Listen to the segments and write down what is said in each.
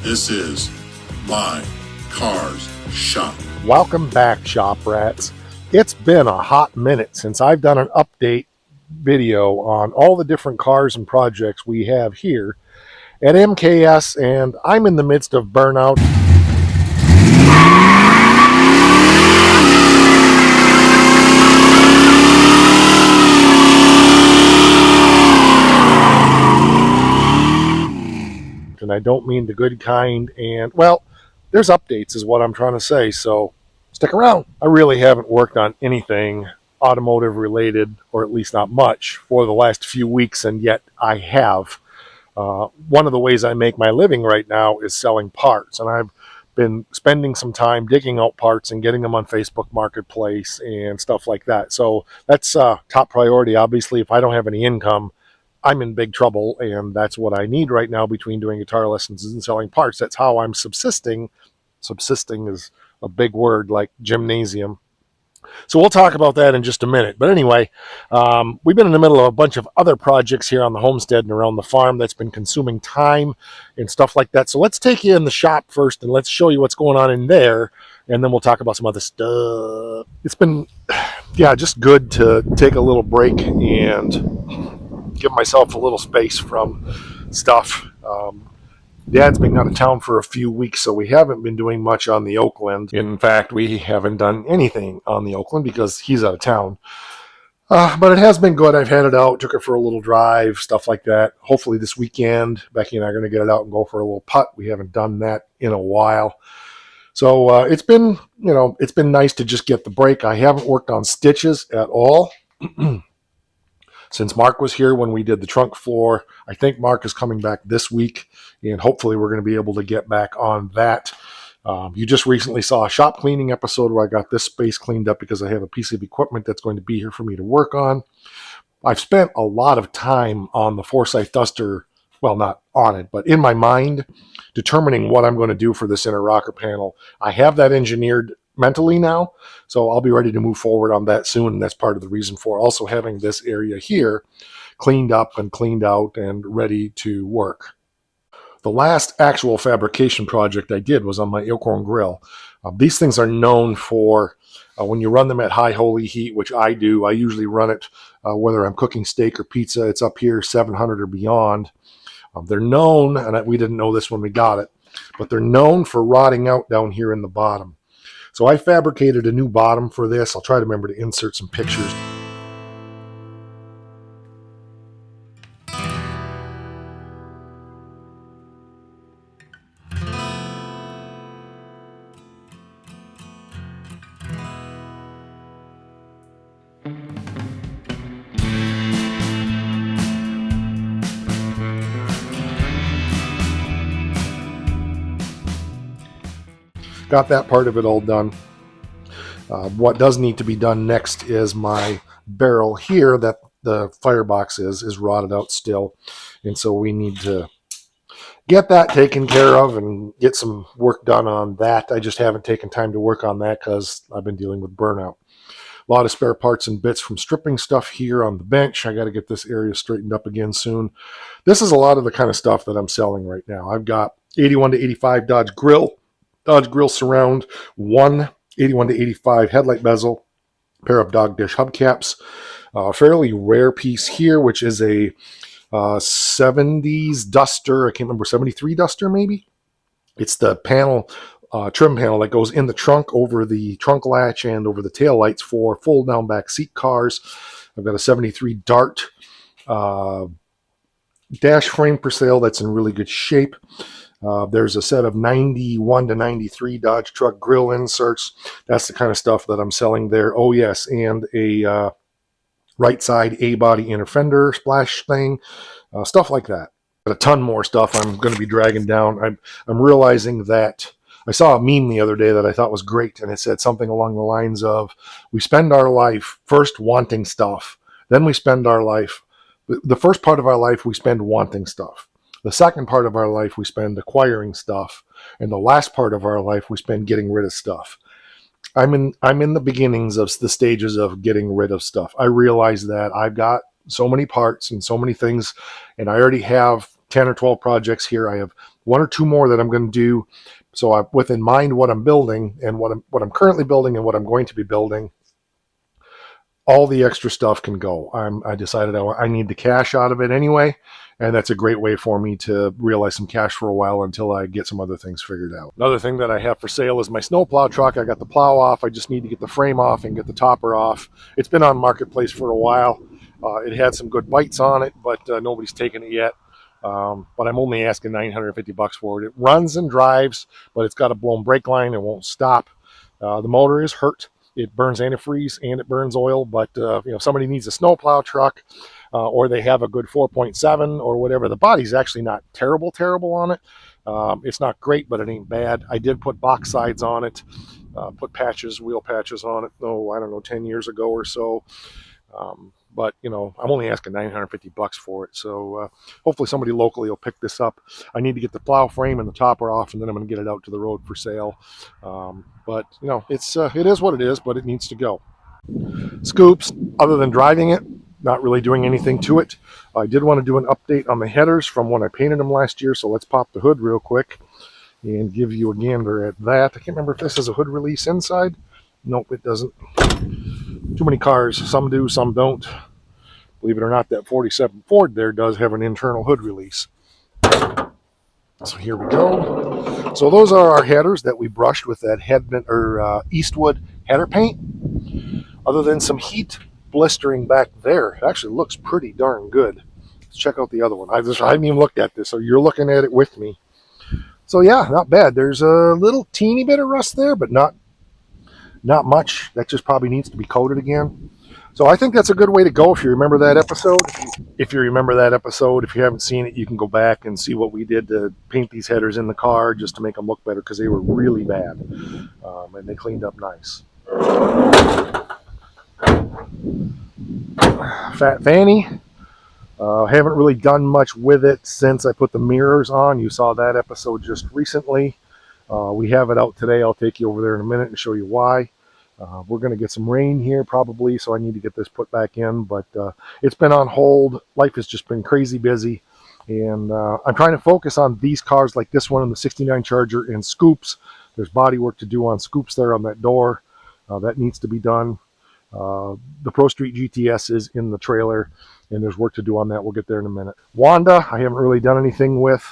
This is My Cars Shop. Welcome back, Shop Rats. It's been a hot minute since I've done an update video on all the different cars and projects we have here at MKS, and I'm in the midst of burnout. And I don't mean the good kind, and well, there's updates is what I'm trying to say, so stick around. I really haven't worked on anything automotive related, or at least not much, for the last few weeks, and yet I have. One of the ways I make my living right now is selling parts, and I've been spending some time digging out parts and getting them on Facebook Marketplace and stuff like that. So that's top priority. Obviously, if I don't have any income, I'm in big trouble, and that's what I need right now between doing guitar lessons and selling parts. That's how I'm subsisting. Subsisting is a big word like gymnasium. So we'll talk about that in just a minute. But anyway, we've been in the middle of a bunch of other projects here on the homestead and around the farm that's been consuming time and stuff like that. So let's take you in the shop first and let's show you what's going on in there. And then we'll talk about some other stuff. It's been, just good to take a little break and give myself a little space from stuff. Dad's been out of town for a few weeks, so we haven't been doing much on the Oakland. In fact, we haven't done anything on the Oakland because he's out of town. But it has been good. I've had it out, took it for a little drive, stuff like that. Hopefully this weekend, Becky and I are going to get it out and go for a little putt. We haven't done that in a while. So it's been nice to just get the break. I haven't worked on stitches at all. Since Mark was here when we did the trunk floor. I think Mark is coming back this week, and hopefully we're going to be able to get back on that. You just recently saw a shop cleaning episode where I got this space cleaned up because I have a piece of equipment that's going to be here for me to work on. I've spent a lot of time on the Forsyth Duster, well, not on it, but in my mind, determining what I'm going to do for this inner rocker panel. I have that engineered mentally now, so I'll be ready to move forward on that soon, and that's part of the reason for also having this area here cleaned up and cleaned out and ready to work. The last actual fabrication project I did was on my Elkhorn grill. These things are known for when you run them at high holy heat, which I do. I usually run it whether I'm cooking steak or pizza. It's up here 700 or beyond. They're known, and we didn't know this when we got it, but they're known for rotting out down here in the bottom. So I fabricated a new bottom for this. I'll try to remember to insert some pictures. Got that part of it all done. What does need to be done next is my barrel here that the firebox is rotted out still. And so we need to get that taken care of and get some work done on that. I just haven't taken time to work on that because I've been dealing with burnout. A lot of spare parts and bits from stripping stuff here on the bench. I got to get this area straightened up again soon. This is a lot of the kind of stuff that I'm selling right now. I've got 81 to 85 Dodge Grill surround, one 81 to 85 headlight bezel, pair of dog dish hubcaps, a fairly rare piece here, which is a 70s Duster. I can't remember, 73 Duster maybe. It's the panel, trim panel that goes in the trunk over the trunk latch and over the tail lights for fold down back seat cars. I've got a 73 Dart dash frame for sale that's in really good shape. There's a set of 91 to 93 Dodge truck grill inserts. That's the kind of stuff that I'm selling there. Oh yes, and a right side A-body inner fender splash thing, stuff like that. But a ton more stuff I'm going to be dragging down. I'm realizing that I saw a meme the other day that I thought was great, and it said something along the lines of, we spend our life first wanting stuff, then we spend our life, the first part of our life we spend wanting stuff. The second part of our life, we spend acquiring stuff. And the last part of our life, we spend getting rid of stuff. I'm in the beginnings of the stages of getting rid of stuff. I realize that I've got so many parts and so many things, and I already have 10 or 12 projects here. I have one or two more that I'm going to do. So with in mind what I'm building and what I'm currently building and what I'm going to be building, all the extra stuff can go. I decided I need the cash out of it anyway, and that's a great way for me to realize some cash for a while until I get some other things figured out. Another thing that I have for sale is my snowplow truck. I got the plow off. I just need to get the frame off and get the topper off. It's been on Marketplace for a while. It had some good bites on it, but nobody's taken it yet. But I'm only asking $950 for it. It runs and drives, but it's got a blown brake line. It won't stop. The motor is hurt. It burns antifreeze and it burns oil, but if somebody needs a snowplow truck or they have a good 4.7 or whatever, the body's actually not terrible on it. It's not great, but it ain't bad. I did put box sides on it, put wheel patches on it, I don't know, 10 years ago or so. But I'm only asking $950 for it. So hopefully somebody locally will pick this up. I need to get the plow frame and the topper off, and then I'm going to get it out to the road for sale. But it is what it is, but it needs to go. Scoops, other than driving it, not really doing anything to it. I did want to do an update on the headers from when I painted them last year. So let's pop the hood real quick and give you a gander at that. I can't remember if this is a hood release inside. Nope, it doesn't. Too many cars. Some do, some don't. Believe it or not, that 47 Ford there does have an internal hood release. So here we go. So those are our headers that we brushed with that Eastwood header paint. Other than some heat blistering back there, it actually looks pretty darn good. Let's check out the other one. I haven't even looked at this, so you're looking at it with me. So yeah, not bad. There's a little teeny bit of rust there, but not much. That just probably needs to be coated again. So I think that's a good way to go if you remember that episode. If you haven't seen it, you can go back and see what we did to paint these headers in the car just to make them look better because they were really bad. And they cleaned up nice. Fat Fanny. Haven't really done much with it since I put the mirrors on. You saw that episode just recently. We have it out today. I'll take you over there in a minute and show you why. We're going to get some rain here probably, so I need to get this put back in, but it's been on hold. Life has just been crazy busy, and I'm trying to focus on these cars like this one and the 69 Charger and Scoops. There's body work to do on Scoops there on that door. That needs to be done. The Pro Street GTS is in the trailer, and there's work to do on that. We'll get there in a minute. Wanda, I haven't really done anything with.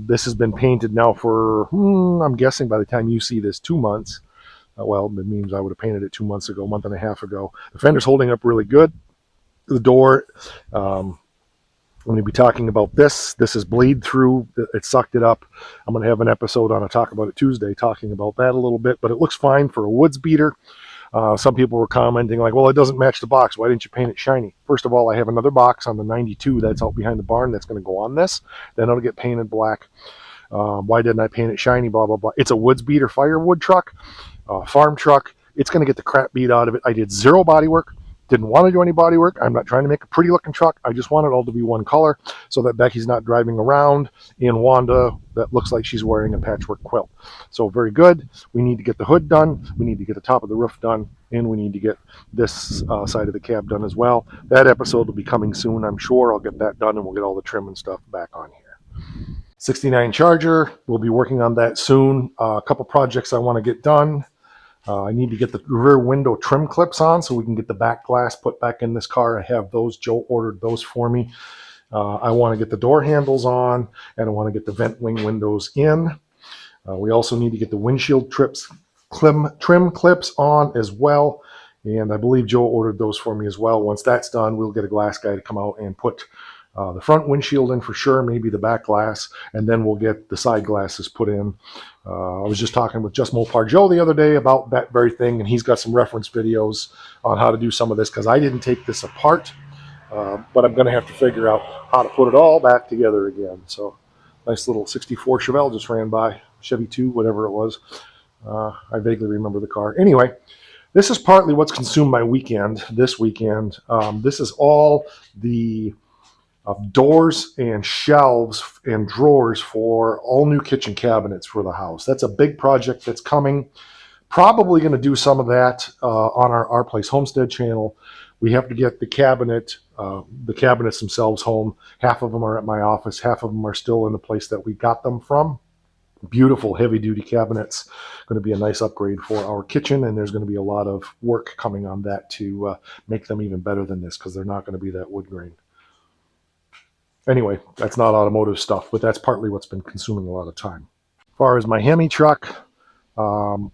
This has been painted now for, I'm guessing by the time you see this, 2 months. Well, it means I would have painted it 2 months ago, month and a half ago. The fender's holding up really good. The door, I'm going to be talking about this. This is bleed through. It sucked it up. I'm going to have an episode on a Talk About It Tuesday talking about that a little bit, but it looks fine for a woods beater. Some people were commenting like, well, it doesn't match the box. Why didn't you paint it shiny? First of all, I have another box on the 92 that's out behind the barn that's going to go on this. Then it'll get painted black. Why didn't I paint it shiny? Blah, blah, blah. It's a woods beater firewood truck, farm truck. It's going to get the crap beat out of it. I did zero body work. Didn't want to do any body work. I'm not trying to make a pretty looking truck. I just want it all to be one color so that Becky's not driving around in Wanda that looks like she's wearing a patchwork quilt. So very good. We need to get the hood done. We need to get the top of the roof done. And we need to get this side of the cab done as well. That episode will be coming soon, I'm sure. I'll get that done and we'll get all the trim and stuff back on here. 69 Charger, we'll be working on that soon. A couple projects I want to get done. I need to get the rear window trim clips on so we can get the back glass put back in this car. I have those. Joe ordered those for me. I want to get the door handles on, and I want to get the vent wing windows in. We also need to get the windshield trim clips on as well, and I believe Joe ordered those for me as well. Once that's done, we'll get a glass guy to come out and put the front windshield in for sure, maybe the back glass, and then we'll get the side glasses put in. I was just talking with Just Mopar Joe the other day about that very thing, and he's got some reference videos on how to do some of this because I didn't take this apart, but I'm going to have to figure out how to put it all back together again. So nice little 64 Chevelle just ran by, Chevy 2, whatever it was. I vaguely remember the car. Anyway, this is partly what's consumed my weekend this weekend. This is all the doors and shelves and drawers for all new kitchen cabinets for the house. That's a big project that's coming. Probably going to do some of that on our Place Homestead channel. We have to get the cabinets themselves home. Half of them are at my office. Half of them are still in the place that we got them from. Beautiful heavy-duty cabinets. Going to be a nice upgrade for our kitchen, and there's going to be a lot of work coming on that to make them even better than this, because they're not going to be that wood grain. Anyway, that's not automotive stuff, but that's partly what's been consuming a lot of time. As far as my Hemi truck,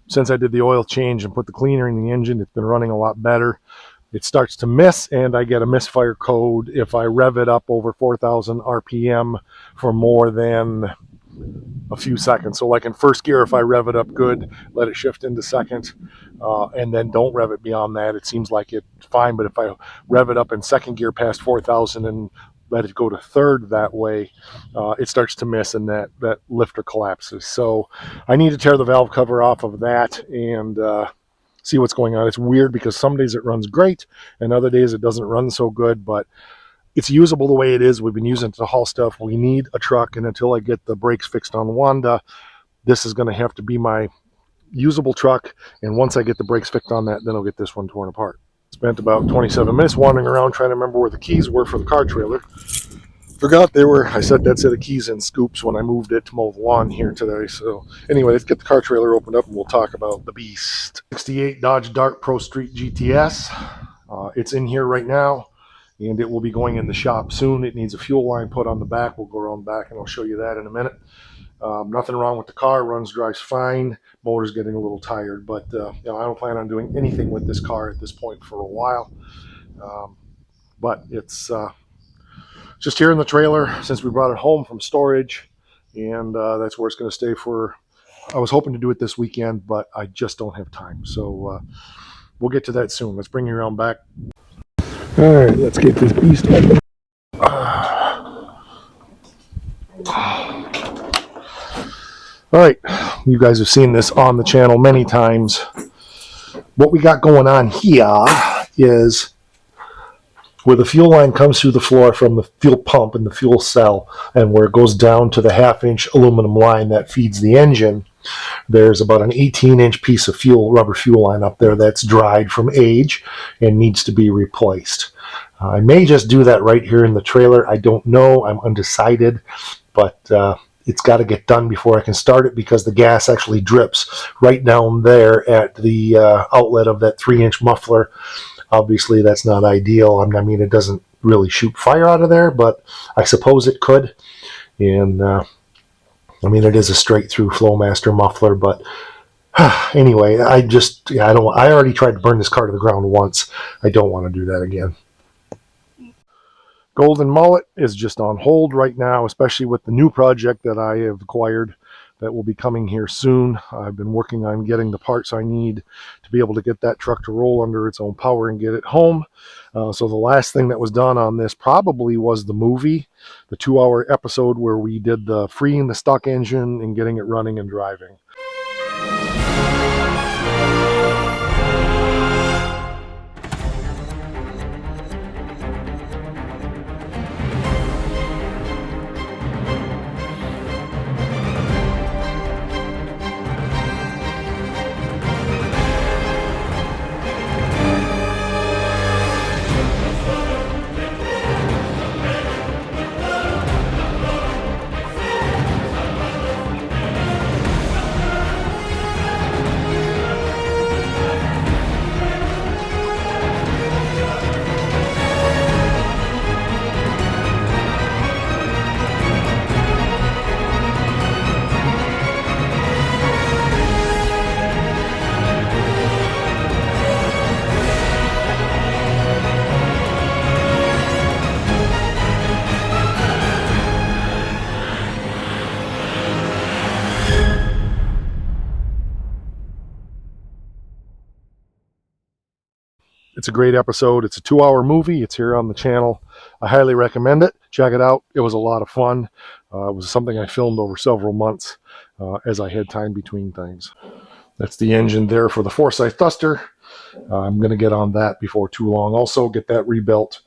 since I did the oil change and put the cleaner in the engine, it's been running a lot better. It starts to miss, and I get a misfire code if I rev it up over 4,000 RPM for more than a few seconds. So like in first gear, if I rev it up good, let it shift into second, and then don't rev it beyond that, it seems like it's fine. But if I rev it up in second gear past 4,000 and let it go to third that way, it starts to miss, and that lifter collapses. So I need to tear the valve cover off of that and see what's going on. It's weird because some days it runs great and other days it doesn't run so good, but it's usable the way it is. We've been using it to haul stuff. We need a truck, and until I get the brakes fixed on Wanda, this is going to have to be my usable truck. And once I get the brakes fixed on that, then I'll get this one torn apart. Spent about 27 minutes wandering around trying to remember where the keys were for the car trailer. Forgot they were, I set that set of keys in scoops when I moved it to mow the lawn here today. So anyway, let's get the car trailer opened up and we'll talk about the beast. 68 Dodge Dart Pro Street GTS. It's in here right now, and it will be going in the shop soon. It needs a fuel line put on the back. We'll go around the back and I'll show you that in a minute. Nothing wrong with the car. Runs, drives fine. Motor's getting a little tired, but I don't plan on doing anything with this car at this point for a while. But it's just here in the trailer since we brought it home from storage, and that's where it's going to stay for. I was hoping to do it this weekend, but I just don't have time. So we'll get to that soon. Let's bring you around back. All right, let's get this beast open. All right, you guys have seen this on the channel many times. What we got going on here is where the fuel line comes through the floor from the fuel pump and the fuel cell, and where it goes down to the 1/2-inch aluminum line that feeds the engine, there's about an 18-inch piece of rubber fuel line up there that's dried from age and needs to be replaced. I may just do that right here in the trailer. I don't know. I'm undecided, but it's got to get done before I can start it, because the gas actually drips right down there at the outlet of that 3-inch muffler. Obviously, that's not ideal. I mean, it doesn't really shoot fire out of there, but I suppose it could. And I mean, it is a straight-through Flowmaster muffler, but anyway, I already tried to burn this car to the ground once. I don't want to do that again. Golden Mullet is just on hold right now, especially with the new project that I have acquired that will be coming here soon. I've been working on getting the parts I need to be able to get that truck to roll under its own power and get it home. So the last thing that was done on this probably was the movie, the 2-hour episode where we did the freeing the stock engine and getting it running and driving. It's a great episode. It's a 2-hour movie. It's here on the channel. I highly recommend it. Check it out. It was a lot of fun. It was something I filmed over several months as I had time between things. That's the engine there for the Forsyth Duster. I'm going to get on that before too long. Also get that rebuilt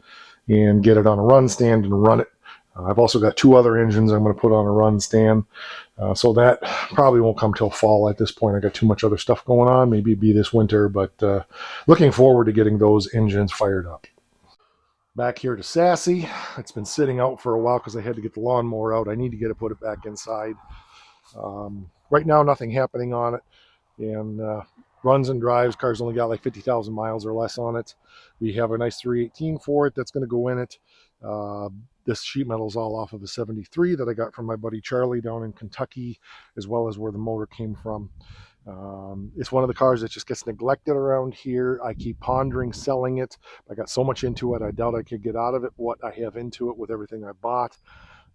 and get it on a run stand and run it. I've also got 2 other engines I'm going to put on a run stand. So that probably won't come till fall at this point. I got too much other stuff going on. Maybe it'd be this winter, but looking forward to getting those engines fired up. Back here to Sassy. It's been sitting out for a while because I had to get the lawnmower out. I need to get it, put it back inside. Right now, nothing happening on it. And runs and drives. Car's only got like 50,000 miles or less on it. We have a nice 318 for it that's going to go in it. This sheet metal is all off of a 73 that I got from my buddy Charlie down in Kentucky, as well as where the motor came from. It's one of the cars that just gets neglected around here. I keep pondering selling it. I got so much into it, I doubt I could get out of it what I have into it with everything I bought.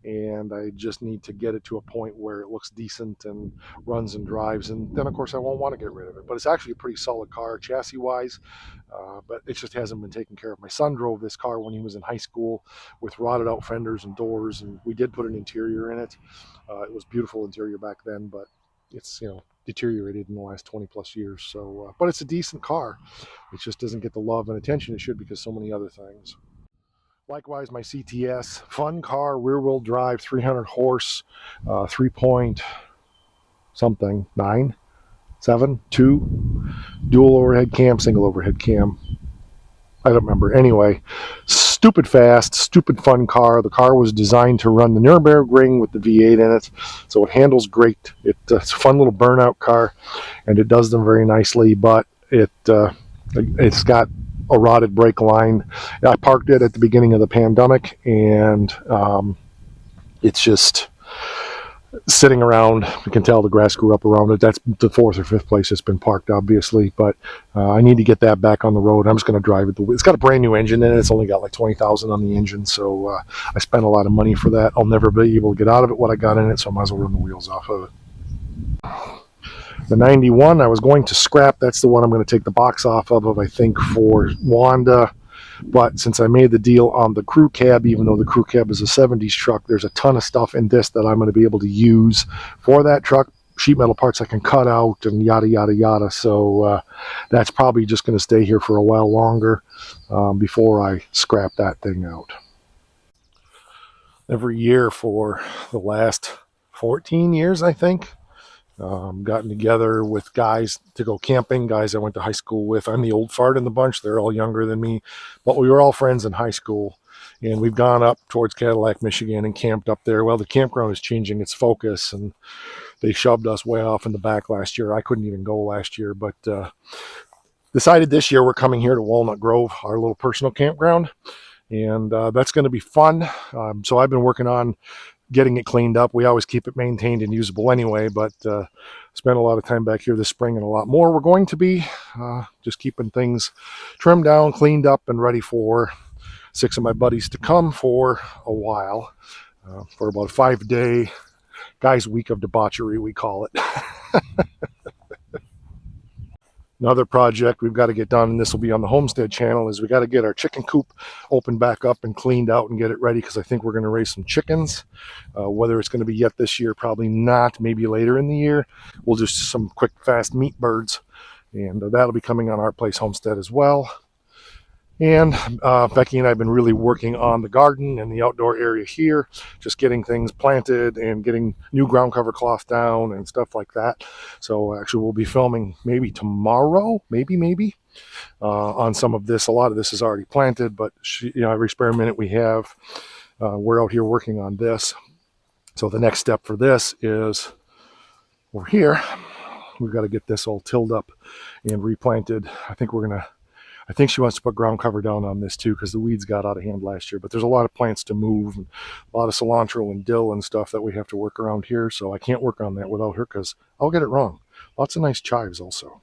And I just need to get it to a point where it looks decent and runs and drives. And then, of course, I won't want to get rid of it. But it's actually a pretty solid car, chassis-wise, but it just hasn't been taken care of. My son drove this car when he was in high school with rotted-out fenders and doors, and we did put an interior in it. It was beautiful interior back then, but it's, deteriorated in the last 20-plus years. So, but it's a decent car. It just doesn't get the love and attention it should because so many other things. Likewise, my CTS, fun car, rear-wheel drive, 300 horse, 3 point something, 9, 7, 2, dual overhead cam, single overhead cam. I don't remember. Anyway, stupid fast, stupid fun car. The car was designed to run the Nürburgring with the V8 in it, so it handles great. It's a fun little burnout car, and it does them very nicely, but it's got a rotted brake line. I parked it at the beginning of the pandemic, and it's just sitting around. You can tell the grass grew up around it. That's the 4th or 5th place it's been parked, obviously, but I need to get that back on the road. I'm just going to drive it. It's got a brand new engine in it. It's only got like 20,000 on the engine, so I spent a lot of money for that. I'll never be able to get out of it what I got in it, so I might as well run the wheels off of it. The 91 I was going to scrap. That's the one I'm going to take the box off of, I think, for Wanda. But since I made the deal on the crew cab, even though the crew cab is a 70s truck, there's a ton of stuff in this that I'm going to be able to use for that truck. Sheet metal parts I can cut out and yada, yada, yada. So that's probably just going to stay here for a while longer before I scrap that thing out. Every year for the last 14 years, I think, gotten together with guys to go camping, guys I went to high school with. I'm the old fart in the bunch. They're all younger than me, but we were all friends in high school, and we've gone up towards Cadillac, Michigan, and camped up there. Well, the campground is changing its focus, and they shoved us way off in the back last year. I couldn't even go last year, but decided this year we're coming here to Walnut Grove, our little personal campground, and that's going to be fun. So I've been working on getting it cleaned up. We always keep it maintained and usable anyway, but spent a lot of time back here this spring and a lot more. We're going to be just keeping things trimmed down, cleaned up, and ready for 6 of my buddies to come for a while, for about a 5-day guys' week of debauchery, we call it. Another project we've got to get done, and this will be on the Homestead channel, is we got to get our chicken coop opened back up and cleaned out and get it ready, because I think we're going to raise some chickens. Whether it's going to be yet this year, probably not, maybe later in the year. We'll just some quick, fast meat birds, and that'll be coming on Our Place Homestead as well. And Becky and I have been really working on the garden and the outdoor area here, just getting things planted and getting new ground cover cloth down and stuff like that. So actually we'll be filming maybe tomorrow, maybe on some of this. A lot of this is already planted, but every spare minute we have, we're out here working on this. So the next step for this is over here. We've got to get this all tilled up and replanted. I think she wants to put ground cover down on this too, because the weeds got out of hand last year. But there's a lot of plants to move, and a lot of cilantro and dill and stuff that we have to work around here. So I can't work on that without her, because I'll get it wrong. Lots of nice chives also.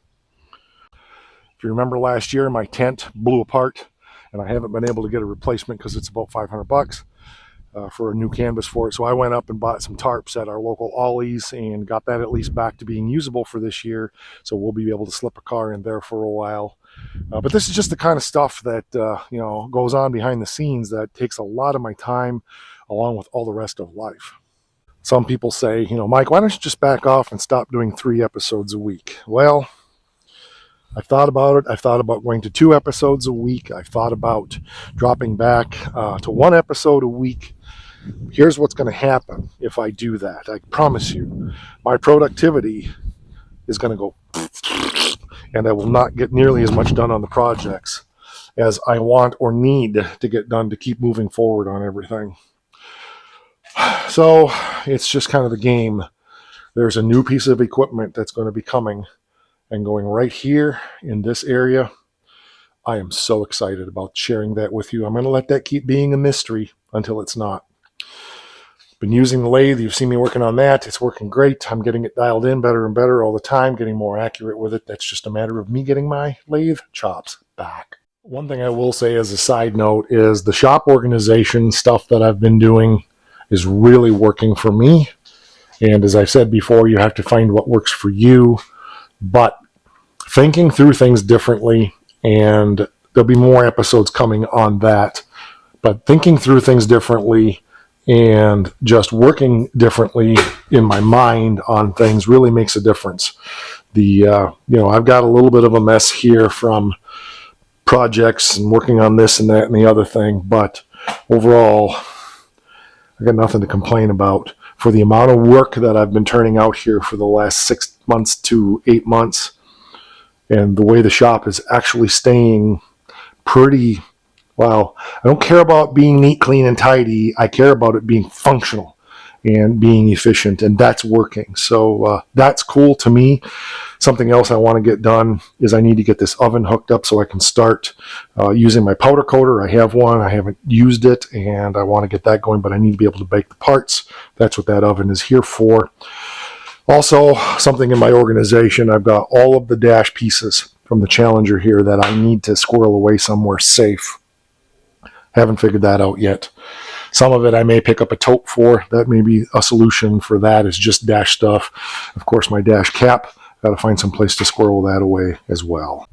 If you remember last year, my tent blew apart, and I haven't been able to get a replacement because it's about $500 for a new canvas for it. So I went up and bought some tarps at our local Ollie's and got that at least back to being usable for this year. So we'll be able to slip a car in there for a while. But this is just the kind of stuff that goes on behind the scenes that takes a lot of my time, along with all the rest of life. Some people say, Mike, why don't you just back off and stop doing 3 episodes a week? Well, I've thought about it. I've thought about going to 2 episodes a week. I've thought about dropping back to 1 episode a week. Here's what's going to happen if I do that. I promise you, my productivity is going to go, and I will not get nearly as much done on the projects as I want or need to get done to keep moving forward on everything. So it's just kind of the game. There's a new piece of equipment that's going to be coming and going right here in this area. I am so excited about sharing that with you. I'm going to let that keep being a mystery until it's not. Been using the lathe. You've seen me working on that. It's working great. I'm getting it dialed in better and better all the time, getting more accurate with it. That's just a matter of me getting my lathe chops back. One thing I will say as a side note is the shop organization stuff that I've been doing is really working for me. And as I said before, you have to find what works for you. But thinking through things differently, and there'll be more episodes coming on that, but thinking through things differently and just working differently in my mind on things really makes a difference. I've got a little bit of a mess here from projects and working on this and that and the other thing, but overall, I got nothing to complain about for the amount of work that I've been turning out here for the last 6 months to 8 months, and the way the shop is actually staying pretty. Well, I don't care about being neat, clean, and tidy. I care about it being functional and being efficient, and that's working. So that's cool to me. Something else I want to get done is I need to get this oven hooked up so I can start using my powder coater. I have one. I haven't used it, and I want to get that going, but I need to be able to bake the parts. That's what that oven is here for. Also, something in my organization, I've got all of the dash pieces from the Challenger here that I need to squirrel away somewhere safe. Haven't figured that out yet. Some of it I may pick up a tote for. That may be a solution for that, is just dash stuff. Of course, my dash cap, got to find some place to squirrel that away as well.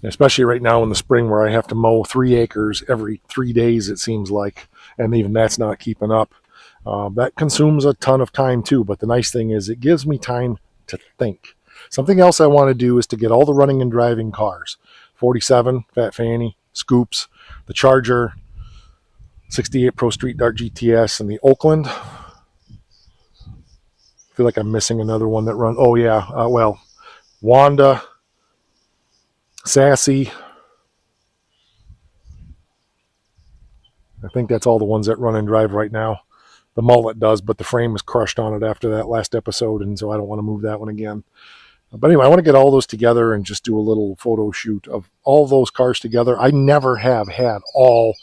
Especially right now in the spring where I have to mow 3 acres every 3 days, it seems like, and even that's not keeping up. That consumes a ton of time too, but the nice thing is it gives me time to think. Something else I want to do is to get all the running and driving cars. 47, Fat Fanny, Scoops, the Charger, 68 Pro Street Dart GTS, and the Oakland. I feel like I'm missing another one that runs. Oh yeah, Wanda, Sassy. I think that's all the ones that run and drive right now. The Mullet does, but the frame is crushed on it after that last episode, and so I don't want to move that one again. But anyway, I want to get all those together and just do a little photo shoot of all those cars together. I never have had all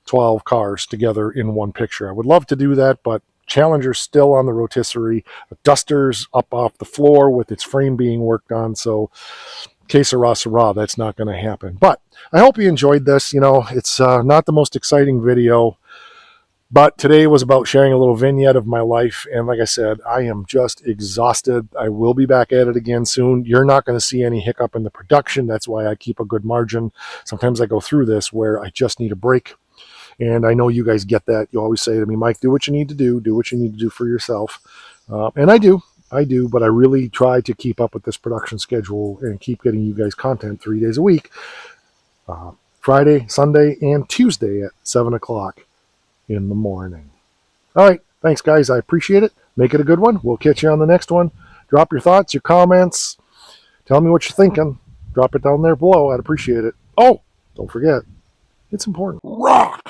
12 cars together in one picture. I would love to do that, but Challenger's still on the rotisserie. The Duster's up off the floor with its frame being worked on, so que sera, that's not going to happen. But I hope you enjoyed this. It's not the most exciting video, but today was about sharing a little vignette of my life. And like I said, I am just exhausted. I will be back at it again soon. You're not going to see any hiccup in the production. That's why I keep a good margin. Sometimes I go through this where I just need a break. And I know you guys get that. You always say to me, Mike, do what you need to do. Do what you need to do for yourself. And I do, but I really try to keep up with this production schedule and keep getting you guys content 3 days a week. Friday, Sunday, and Tuesday at 7 o'clock in the morning. All right. Thanks, guys. I appreciate it. Make it a good one. We'll catch you on the next one. Drop your thoughts, your comments. Tell me what you're thinking. Drop it down there below. I'd appreciate it. Oh, don't forget, it's important. Rock!